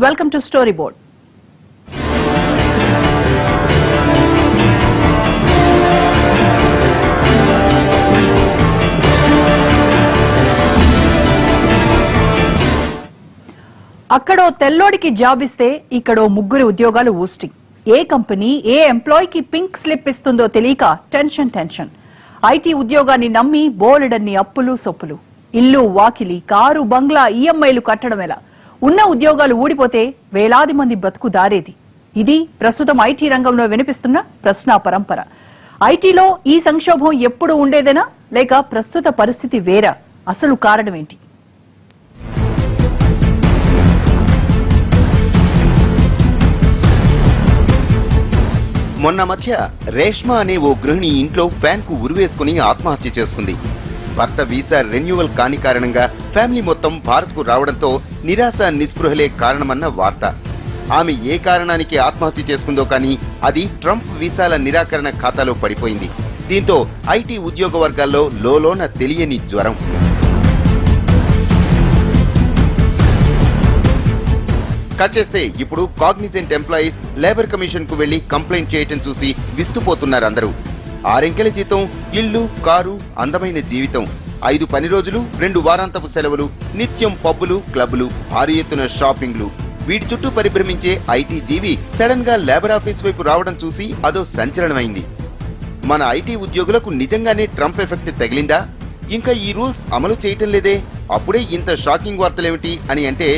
Welcome to story board. అక్కడో తెల్లోడికి job ఇస్తే ఇక్కడో ముగ్గురి ఉద్యోగాలు ఊస్టింగ్. ఏ కంపెనీ ఏ ఎంప్లాయీకి పింక్ స్లిప్ ఇస్తుందో తెలియక టెన్షన్. ఐటీ ఉద్యోగాన్ని నమ్మి బోలెడన్ని అప్పులు సొప్పులు, ఇల్లు వాకిలి కారు బంగ్లా ఈఎంఐలు కట్టడం ఎలా? ఉన్న ఉద్యోగాలు ఊడిపోతే వేలాది మంది బతుకు దారేది. ఇది ప్రస్తుతం ఐటీ రంగంలో వినిపిస్తున్న ప్రశ్న పరంపర. ఐటీలో ఈ సంక్షోభం ఎప్పుడు ఉండేదేనా లేక ప్రస్తుత పరిస్థితి వేరా? అసలు కారణమేంటి? మొన్న మధ్య రేష్మా అనే ఓ గృహిణి ఇంట్లో ఫ్యాన్ కు ఉరివేసుకుని ఆత్మహత్య చేసుకుంది. భర్త వీసా రెన్యువల్ కాని కారణంగా ఫ్యామిలీ మొత్తం భారత్ కు రావడంతో నిరాశ నిస్పృహలే కారణమన్న వార్త. ఆమె ఏ కారణానికి ఆత్మహత్య చేసుకుందో కానీ అది ట్రంప్ వీసాల నిరాకరణ ఖాతాలో పడిపోయింది. దీంతో ఐటీ ఉద్యోగ వర్గాల్లో లోలోన తెలియని జ్వరం. కట్ చేస్తే ఇప్పుడు కాగ్నిజెంట్ ఎంప్లాయీస్ లేబర్ కమిషన్ కు వెళ్లి కంప్లైంట్ చేయటం చూసి విస్తుపోతున్నారు అందరూ. 6 అంకెల జీతం, ఇల్లు కారు, అందమైన జీవితం, 5 పని రోజులు, 2 వారాంతపు సెలవులు, నిత్యం పబ్బులు క్లబ్లు, భారీ ఎత్తున షాపింగ్లు, వీటి చుట్టూ పరిభ్రమించే ఐటీ జీవి సడన్ గా లేబర్ ఆఫీస్ వైపు రావడం చూసి అదో సంచలనమైంది. మన ఐటీ ఉద్యోగులకు నిజంగానే ట్రంప్ ఎఫెక్ట్ తగిలిందా? ఇంకా ఈ రూల్స్ అమలు చేయటం లేదే, అప్పుడే ఇంత షాకింగ్ వార్తలేమిటి అని అంటే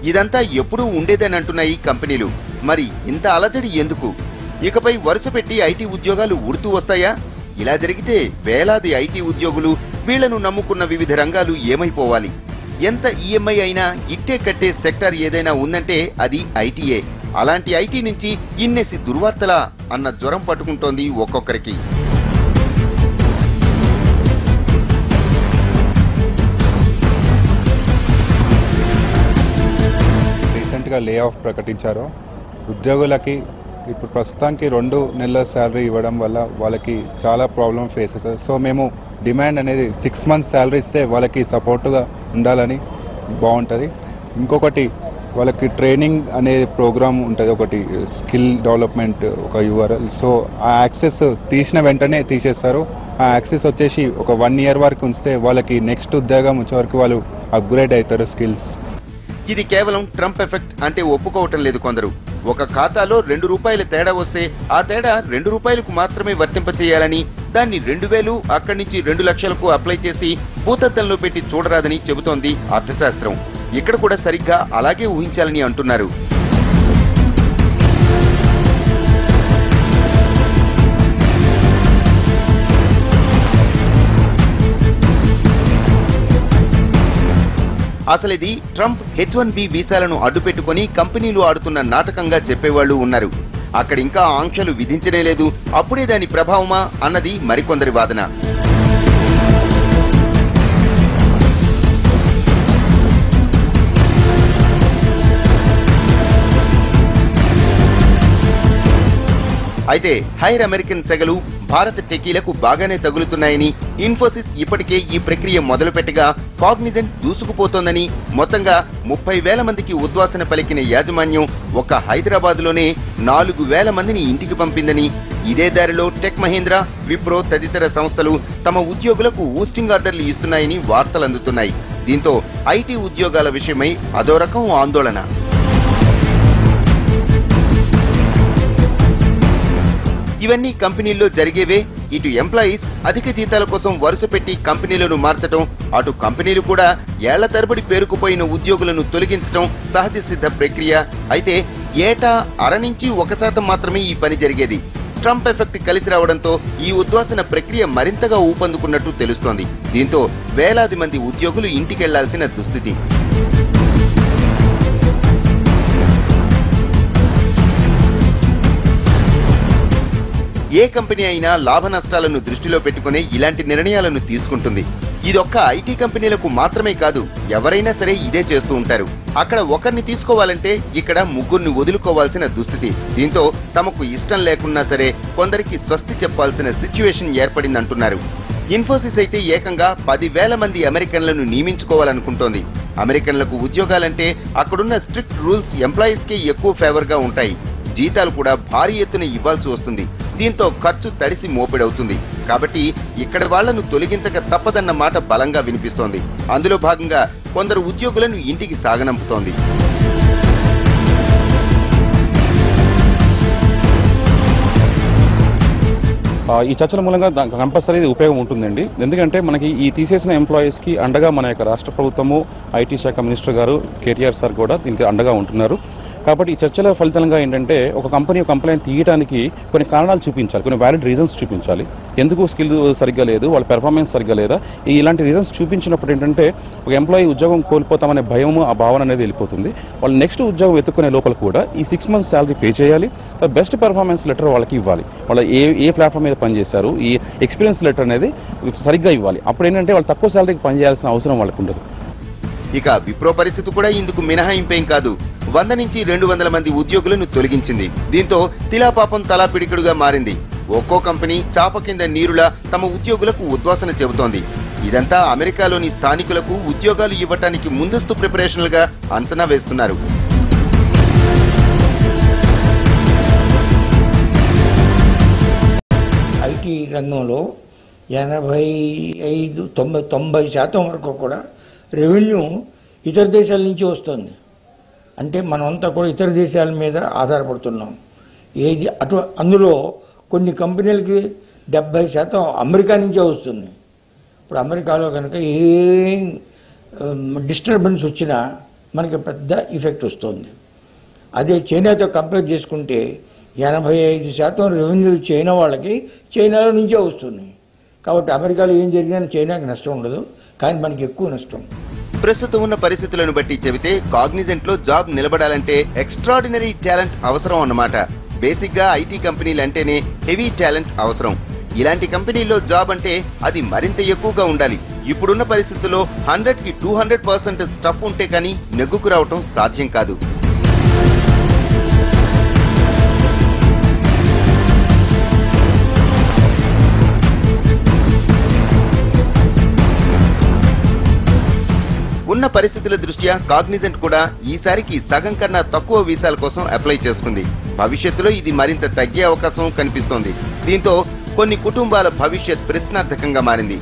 ఇదంతా ఎప్పుడూ ఉండేదని అంటున్నాయి కంపెనీలు. మరి ఇంత అలజడి ఎందుకు? ఇకపై వరుస పెట్టి ఐటీ ఉద్యోగాలు ఉడుతూ వస్తాయా? ఇలా జరిగితే వేలాది ఐటీ ఉద్యోగులు, వీళ్లను నమ్ముకున్న వివిధ రంగాలు ఏమైపోవాలి? ఎంత ఈఎంఐ అయినా ఇట్టే కట్టే సెక్టార్ ఏదైనా ఉందంటే అది ఐటీయే. అలాంటి ఐటీ నుంచి ఇన్నేసి దుర్వార్తలా అన్న జ్వరం పట్టుకుంటోంది ఒక్కొక్కరికి. లే ఆఫ్ ప్రకటించారు. ఉద్యోగులకి ఇప్పుడు ప్రస్తుతానికి 2 నెలల శాలరీ ఇవ్వడం వల్ల వాళ్ళకి చాలా ప్రాబ్లం ఫేస్ చేస్తారు. సో మేము డిమాండ్ అనేది 6 మంత్స్ శాలరీ ఇస్తే వాళ్ళకి సపోర్ట్గా ఉండాలని బాగుంటుంది. ఇంకొకటి వాళ్ళకి ట్రైనింగ్ అనే ప్రోగ్రామ్ ఉంటుంది, ఒకటి స్కిల్ డెవలప్మెంట్, ఒక యూఆర్ఎల్. సో ఆ యాక్సెస్ తీసిన వెంటనే తీసేస్తారు. ఆ యాక్సెస్ వచ్చేసి ఒక 1 ఇయర్ వరకు ఉంచితే వాళ్ళకి నెక్స్ట్ ఉద్యోగం వచ్చే వరకు వాళ్ళు అప్గ్రేడ్ అవుతారు స్కిల్స్. ఇది కేవలం ట్రంప్ ఎఫెక్ట్ అంటే ఒప్పుకోవటం లేదు కొందరు. ఒక ఖాతాలో ₹2 తేడా వస్తే ఆ తేడా ₹2 మాత్రమే వర్తింపచేయాలని, దాన్ని 2000 అక్కడి నుంచి 2 లక్షలకు అప్లై చేసి భూతద్దంలో పెట్టి చూడరాదని చెబుతోంది అర్థశాస్త్రం. ఇక్కడ కూడా సరిగ్గా అలాగే ఊహించాలని అంటున్నారు. అసలిది ట్రంప్ H1B వీసాలను అడ్డుపెట్టుకుని కంపెనీలు ఆడుతున్న నాటకంగా చెప్పేవాళ్లు ఉన్నారు. అక్కడ ఇంకా ఆంక్షలు విధించనే లేదు, అప్పుడే దాని ప్రభావమా అన్నది మరికొందరి వాదన. అయితే హైర్ అమెరికన్ సెగలు భారత టెకీలకు బాగానే తగులుతున్నాయని, ఇన్ఫోసిస్ ఇప్పటికే ఈ ప్రక్రియ మొదలుపెట్టగా కాగ్నిజెంట్ దూసుకుపోతోందని, మొత్తంగా 30,000 మందికి ఉద్వాసన పలికిన యాజమాన్యం ఒక్క హైదరాబాద్లోనే 4,000 మందిని ఇంటికి పంపిందని, ఇదే దారిలో టెక్ మహీంద్రా, విప్రో తదితర సంస్థలు తమ ఉద్యోగులకు ఊస్టింగ్ ఆర్డర్లు ఇస్తున్నాయని వార్తలు అందుతున్నాయి. దీంతో ఐటీ ఉద్యోగాల విషయమై అదో రకం ఆందోళన. ఇవన్నీ కంపెనీల్లో జరిగేవే. ఇటు ఎంప్లాయీస్ అధిక జీతాల కోసం వరుస పెట్టి కంపెనీలను మార్చడం, అటు కంపెనీలు కూడా ఏళ్ల తరబడి పేరుకుపోయిన ఉద్యోగులను తొలగించడం సహజ సిద్ధ ప్రక్రియ. అయితే ఏటా 0.5 నుంచి 1% మాత్రమే ఈ పని జరిగేది. ట్రంప్ ఎఫెక్ట్ కలిసి రావడంతో ఈ ఉద్వాసన ప్రక్రియ మరింతగా ఊపందుకున్నట్టు తెలుస్తోంది. దీంతో వేలాది మంది ఉద్యోగులు ఇంటికెళ్లాల్సిన దుస్థితి. ఏ కంపెనీ అయినా లాభ నష్టాలను దృష్టిలో పెట్టుకునే ఇలాంటి నిర్ణయాలను తీసుకుంటుంది. ఇదొక్క ఐటీ కంపెనీలకు మాత్రమే కాదు, ఎవరైనా సరే ఇదే చేస్తూ ఉంటారు. అక్కడ ఒకరిని తీసుకోవాలంటే ఇక్కడ ముగ్గురిని వదులుకోవాల్సిన దుస్థితి. దీంతో తమకు ఇష్టం లేకున్నా సరే కొందరికి స్వస్తి చెప్పాల్సిన సిచ్యువేషన్ ఏర్పడిందంటున్నారు. ఇన్ఫోసిస్ అయితే ఏకంగా 10,000 మంది అమెరికన్లను నియమించుకోవాలనుకుంటోంది. అమెరికన్లకు ఉద్యోగాలంటే అక్కడున్న స్ట్రిక్ట్ రూల్స్ ఎంప్లాయీస్ కే ఎక్కువ ఫేవర్ గా ఉంటాయి. జీతాలు కూడా భారీ ఎత్తున ఇవ్వాల్సి వస్తుంది. దీంతో ఖర్చు తడిసి మోపెడవుతుంది. కాబట్టి ఇక్కడ వాళ్లను తొలగించక తప్పదన్న మాట బలంగా వినిపిస్తోంది. అందులో భాగంగా కొందరు ఉద్యోగులను ఇంటికి సాగనంపుతోంది. ఈ చర్చల మూలంగా కంపల్సరీ ఉపయోగం ఉంటుందండి. ఎందుకంటే మనకి ఈ తీసేసిన ఎంప్లాయీస్కి అండగా మన యొక్క రాష్ట్ర ప్రభుత్వము, ఐటీ శాఖ మినిస్టర్ గారు కేటీఆర్ సార్ కూడా దీనికి అండగా ఉంటున్నారు. కాబట్టి ఈ చర్చల ఫలితంగా ఏంటంటే ఒక కంపెనీ కంప్లైంట్ తీయడానికి కొన్ని కారణాలు చూపించాలి, కొన్ని వ్యాలిడ్ రీజన్స్ చూపించాలి. ఎందుకు స్కిల్ సరిగ్గా లేదు, వాళ్ళ పెర్ఫార్మెన్స్ సరిగ్గా లేదా, ఇలాంటి రీజన్స్ చూపించినప్పుడు ఏంటంటే ఒక ఎంప్లాయీ ఉద్యోగం కోల్పోతామనే భయము, ఆ భావన అనేది వెళ్ళిపోతుంది. వాళ్ళు నెక్స్ట్ ఉద్యోగం వెతుక్కునే లోపల కూడా ఈ 6 months శాలరీ పే చేయాలి. బెస్ట్ పెర్ఫార్మెన్స్ లెటర్ వాళ్ళకి ఇవ్వాలి. వాళ్ళు ఏ ప్లాట్ఫామ్ మీద పనిచేశారు, ఈ ఎక్స్పీరియన్స్ లెటర్ అనేది సరిగ్గా ఇవ్వాలి. అప్పుడు ఏంటంటే వాళ్ళు తక్కువ శాలరీకి పనిచేయాల్సిన అవసరం వాళ్ళకి ఉండదు. ఇక విప్రో పరిస్థితి కూడా ఇందుకు మినహాయింపేం కాదు. 100 నుంచి 200 మంది ఉద్యోగులను తొలగించింది. దీంతో తిలాపాపం తలా పిడికిడుగా మారింది. ఒక్కో కంపెనీ చాప కింద నీరులా తమ ఉద్యోగులకు ఉద్వాసన చెబుతోంది. ఇదంతా అమెరికాలోని స్థానికులకు ఉద్యోగాలు ఇవ్వటానికి ముందస్తు ప్రిపరేషన్లుగా అంచనా వేస్తున్నారు. ఐటీ రంగంలో 85-90% వరకు కూడా రెవెన్యూ ఇతర దేశాల నుంచి వస్తుంది. అంటే మనమంతా కూడా ఇతర దేశాల మీద ఆధారపడుతున్నాం. అందులో కొన్ని కంపెనీలకి 70% అమెరికా నుంచే వస్తుంది. ఇప్పుడు అమెరికాలో కనుక ఏ డిస్టర్బెన్స్ వచ్చినా మనకి పెద్ద ఎఫెక్ట్ వస్తుంది. అదే చైనాతో కంపేర్ చేసుకుంటే 85% రెవెన్యూ చైనా వాళ్ళకి చైనాలో నుంచే వస్తుంది. కాబట్టి అమెరికాలో ఏం జరిగినా చైనాకి నష్టం ఉండదు, కానీ మనకి ఎక్కువ నష్టం. ప్రస్తుతం ఉన్న పరిస్థితులను బట్టి చెబితే కాగ్నిజెంట్ లో జాబ్ నిలబడాలంటే ఎక్స్ట్రాడినరీ టాలెంట్ అవసరం అన్నమాట. బేసిక్ గా ఐటీ కంపెనీలు అంటేనే హెవీ టాలెంట్ అవసరం. ఇలాంటి కంపెనీల్లో జాబ్ అంటే అది మరింత ఎక్కువగా ఉండాలి. ఇప్పుడున్న పరిస్థితుల్లో 100కి 200% స్టఫ్ ఉంటే కానీ నెగ్గుకు రావటం సాధ్యం కాదు. ఉన్న పరిస్థితుల దృష్ట్యా కాగ్నిజెంట్ కూడా ఈసారికి సగం కన్నా తక్కువ వీసాల కోసం అప్లై చేసుకుంది. భవిష్యత్తులో ఇది మరింత తగ్గే అవకాశం కనిపిస్తోంది. దీంతో కొన్ని కుటుంబాల భవిష్యత్ ప్రశ్నార్థకంగా మారింది.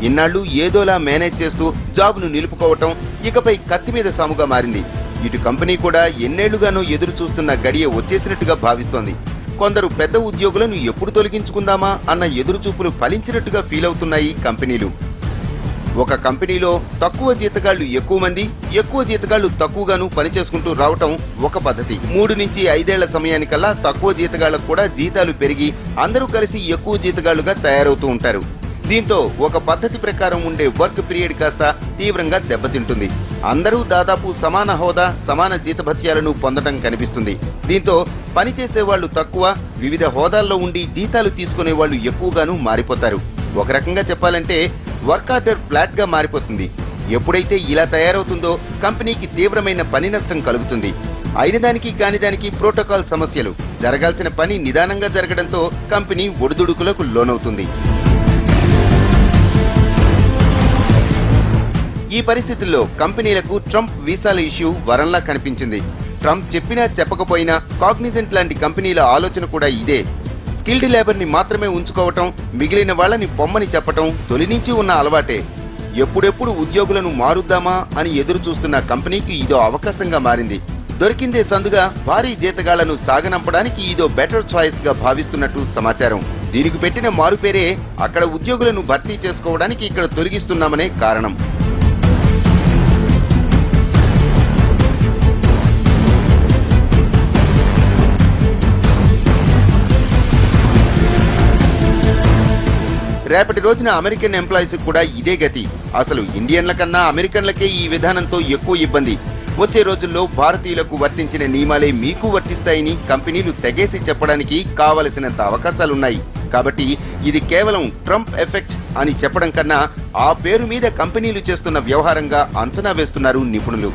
ఇన్నాళ్లు ఏదోలా మేనేజ్ చేస్తూ జాబ్ను నిలుపుకోవటం ఇకపై కత్తి మీద సాముగా మారింది. ఇటు కంపెనీ కూడా ఎన్నేళ్లుగానో ఎదురు చూస్తున్న గడియ వచ్చేసినట్టుగా భావిస్తోంది. కొందరు పెద్ద ఉద్యోగులను ఎప్పుడు తొలగించుకుందామా అన్న ఎదురుచూపులు ఫలించినట్టుగా ఫీల్ అవుతున్నాయి కంపెనీలు. ఒక కంపెనీలో తక్కువ జీతగాళ్లు ఎక్కువ మంది, ఎక్కువ జీతగాళ్లు తక్కువగాను పనిచేసుకుంటూ రావటం ఒక పద్ధతి. 3 నుంచి 5 ఏళ్ల సమయానికల్లా తక్కువ జీతగాళ్లకు కూడా జీతాలు పెరిగి అందరూ కలిసి ఎక్కువ జీతగాళ్లుగా తయారవుతూ ఉంటారు. దీంతో ఒక పద్ధతి ప్రకారం ఉండే వర్క్ పీరియడ్ కాస్త తీవ్రంగా దెబ్బతింటుంది. అందరూ దాదాపు సమాన హోదా, సమాన జీతభత్యాలను పొందడం కనిపిస్తుంది. దీంతో పనిచేసేవాళ్లు తక్కువ, వివిధ హోదాల్లో ఉండి జీతాలు తీసుకునే వాళ్లు ఎక్కువగాను మారిపోతారు. ఒక రకంగా చెప్పాలంటే వర్క్ ఆర్డర్ ఫ్లాట్ గా మారిపోతుంది. ఎప్పుడైతే ఇలా తయారవుతుందో కంపెనీకి తీవ్రమైన పని నష్టం కలుగుతుంది. అయిన దానికి కానిదానికి ప్రోటోకాల్ సమస్యలు, జరగాల్సిన పని నిదానంగా జరగడంతో కంపెనీ ఒడిదుడుకులకు లోనవుతుంది. ఈ పరిస్థితుల్లో కంపెనీలకు ట్రంప్ వీసాల ఇష్యూ వరంలా కనిపించింది. ట్రంప్ చెప్పినా చెప్పకపోయినా కాగ్నిజెంట్ లాంటి కంపెనీల ఆలోచన కూడా ఇదే. స్కిల్డ్ లేబర్ ని మాత్రమే ఉంచుకోవటం, మిగిలిన వాళ్ళని పొమ్మని చెప్పటం తొలి నుంచి ఉన్న అలవాటే. ఎప్పుడెప్పుడు ఉద్యోగులను మారుద్దామా అని ఎదురు చూస్తున్న కంపెనీకి ఇదో అవకాశంగా మారింది. దొరికిందే సందుగా భారీ జీతగాళ్లను సాగనంపడానికి ఇదో బెటర్ చాయిస్ గా భావిస్తున్నట్టు సమాచారం. దీనికి పెట్టిన మారుపేరే అక్కడ ఉద్యోగులను భర్తీ చేసుకోవడానికి ఇక్కడ తొలగిస్తున్నామనే కారణం. రేపటి రోజున అమెరికన్ ఎంప్లాయీస్ కూడా ఇదే గతి. అసలు ఇండియన్ల కన్నా అమెరికన్లకే ఈ విధానంతో ఎక్కువ ఇబ్బంది. వచ్చే రోజుల్లో భారతీయులకు వర్తించిన నియమాలే మీకు వర్తిస్తాయని కంపెనీలు తెగేసి చెప్పడానికి కావలసినంత అవకాశాలున్నాయి. కాబట్టి ఇది కేవలం ట్రంప్ ఎఫెక్ట్ అని చెప్పడం కన్నా ఆ పేరు మీద కంపెనీలు చేస్తున్న వ్యవహారంగా అంచనా వేస్తున్నారు నిపుణులు.